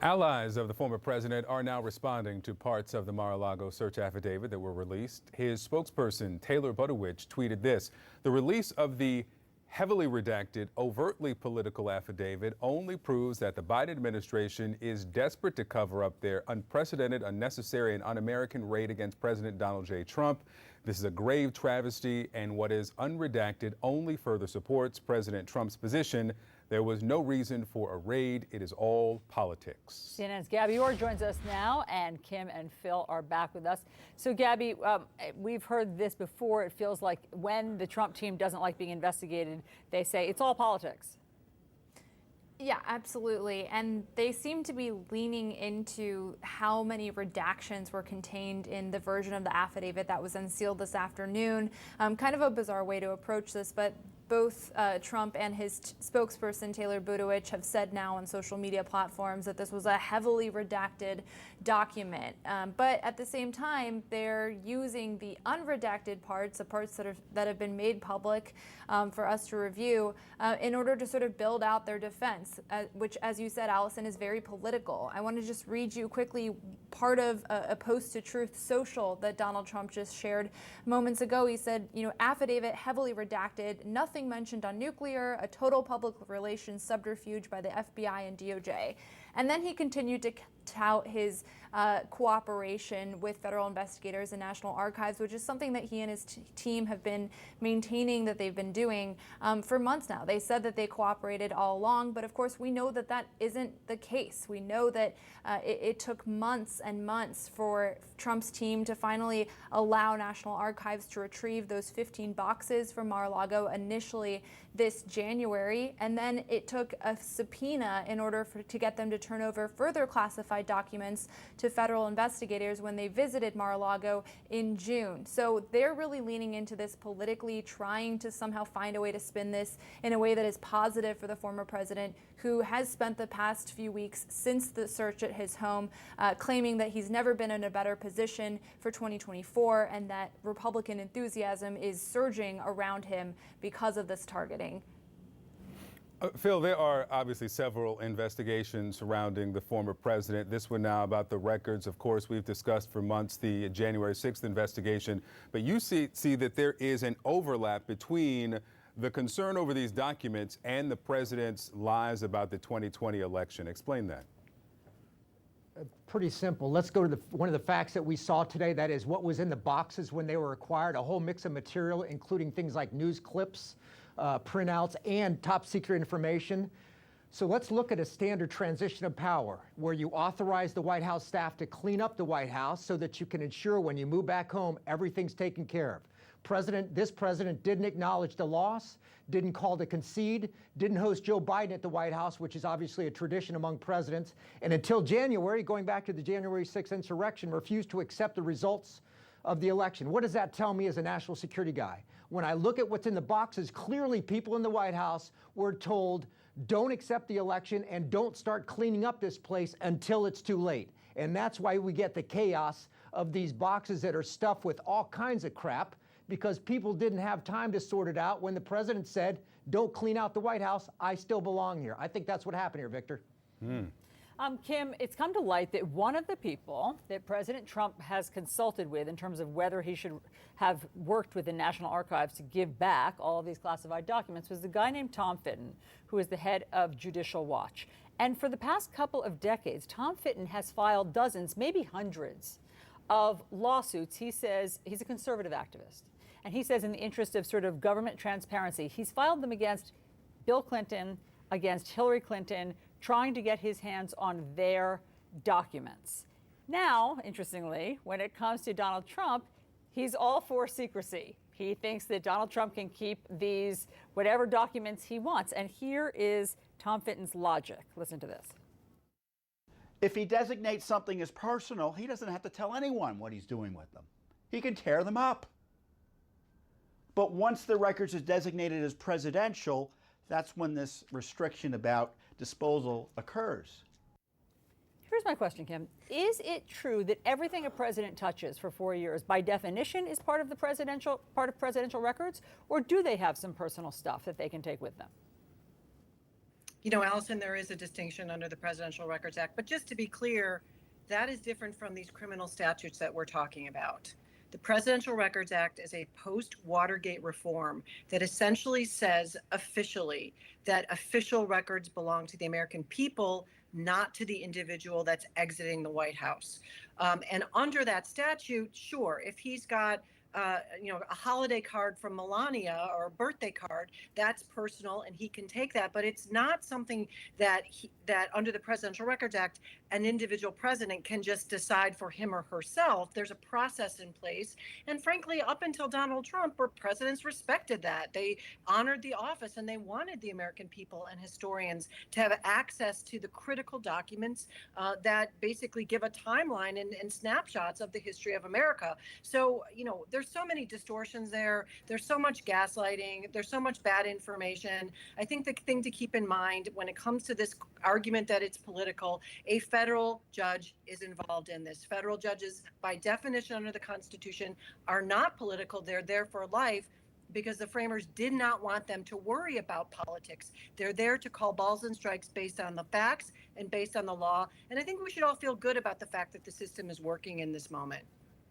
Allies of the former president are now responding to parts of the Mar-a-Lago search affidavit that were released. His spokesperson, Taylor Budowich, tweeted this: "The release of the heavily redacted, overtly political affidavit only proves that the Biden administration is desperate to cover up their unprecedented, unnecessary, and un-American raid against President Donald J. Trump. This is a grave travesty, and what is unredacted only further supports President Trump's position. There was no reason for a raid. It is all politics." CNN's Gabby Orr joins us now, and Kim and Phil are back with us. So, Gabby, we've heard this before. It feels like when the Trump team doesn't like being investigated, they say it's all politics. Yeah, absolutely. And they seem to be leaning into how many redactions were contained in the version of the affidavit that was unsealed this afternoon. Kind of a bizarre way to approach this, but both Trump and his spokesperson, Taylor Budowich, have said now on social media platforms that this was a heavily redacted document. But at the same time, they're using the unredacted parts, the parts that have been made public for us to review, in order to sort of build out their defense, which, as you said, Allison, is very political. I want to just read you quickly part of a post to Truth Social that Donald Trump just shared moments ago. He said, affidavit heavily redacted, nothing mentioned on nuclear, a total public relations subterfuge by the FBI and DOJ. And then he continued to tout his cooperation with federal investigators and National Archives, which is something that he and his team have been maintaining that they've been doing for months now. They said that they cooperated all along, but of course we know that that isn't the case. We know that it took months and months for Trump's team to finally allow National Archives to retrieve those 15 boxes from Mar-a-Lago initially this January, and then it took a subpoena in order to get them to turn over further classified documents to federal investigators when they visited Mar-a-Lago in June. So they're really leaning into this politically, trying to somehow find a way to spin this in a way that is positive for the former president, who has spent the past few weeks since the search at his home claiming that he's never been in a better position for 2024 and that Republican enthusiasm is surging around him because of this targeting. Phil, there are obviously several investigations surrounding the former president. This one now about the records. Of course, we've discussed for months the January 6th investigation, but you see that there is an overlap between the concern over these documents and the president's lies about the 2020 election. Explain that. Pretty simple. Let's go to one of the facts that we saw today. That is what was in the boxes when they were acquired. A whole mix of material, including things like news clips, printouts, and top secret information. So let's look at a standard transition of power where you authorize the White House staff to clean up the White House so that you can ensure when you move back home, everything's taken care of. This president didn't acknowledge the loss, didn't call to concede, didn't host Joe Biden at the White House, which is obviously a tradition among presidents, and until January, going back to the January 6th insurrection, refused to accept the results of the election. What does that tell me as a national security guy? When I look at what's in the boxes, clearly people in the White House were told, don't accept the election and don't start cleaning up this place until it's too late. And that's why we get the chaos of these boxes that are stuffed with all kinds of crap, because people didn't have time to sort it out when the president said, don't clean out the White House, I still belong here. I think that's what happened here, Victor. Kim, it's come to light that one of the people that President Trump has consulted with in terms of whether he should have worked with the National Archives to give back all of these classified documents was the guy named Tom Fitton, who is the head of Judicial Watch. And for the past couple of decades, Tom Fitton has filed dozens, maybe hundreds, of lawsuits. He says he's a conservative activist. And he says in the interest of sort of government transparency, he's filed them against Bill Clinton, against Hillary Clinton, trying to get his hands on their documents. Now, interestingly, when it comes to Donald Trump, he's all for secrecy. He thinks that Donald Trump can keep these whatever documents he wants. And here is Tom Fitton's logic. Listen to this. If he designates something as personal, he doesn't have to tell anyone what he's doing with them. He can tear them up. But once the records is designated as presidential, that's when this restriction about disposal occurs. Here's my question, Kim. Is it true that everything a president touches for 4 years, by definition, is part of presidential records, or do they have some personal stuff that they can take with them? You know, Allison, there is a distinction under the Presidential Records Act, but just to be clear, that is different from these criminal statutes that we're talking about. The Presidential Records Act is a post-Watergate reform that essentially says officially that official records belong to the American people, not to the individual that's exiting the White House. And under that statute, sure, if he's got a holiday card from Melania or a birthday card, that's personal and he can take that. But it's not something that that under the Presidential Records Act, an individual president can just decide for him or herself. There's a process in place. And frankly, up until Donald Trump, where presidents respected that. They honored the office and they wanted the American people and historians to have access to the critical documents that basically give a timeline and snapshots of the history of America. So, you know, there's so many distortions there. There's so much gaslighting. There's so much bad information. I think the thing to keep in mind when it comes to this argument that it's political, a federal judge is involved in this. Federal judges, by definition under the Constitution, are not political. They're there for life because the framers did not want them to worry about politics. They're there to call balls and strikes based on the facts and based on the law. And I think we should all feel good about the fact that the system is working in this moment.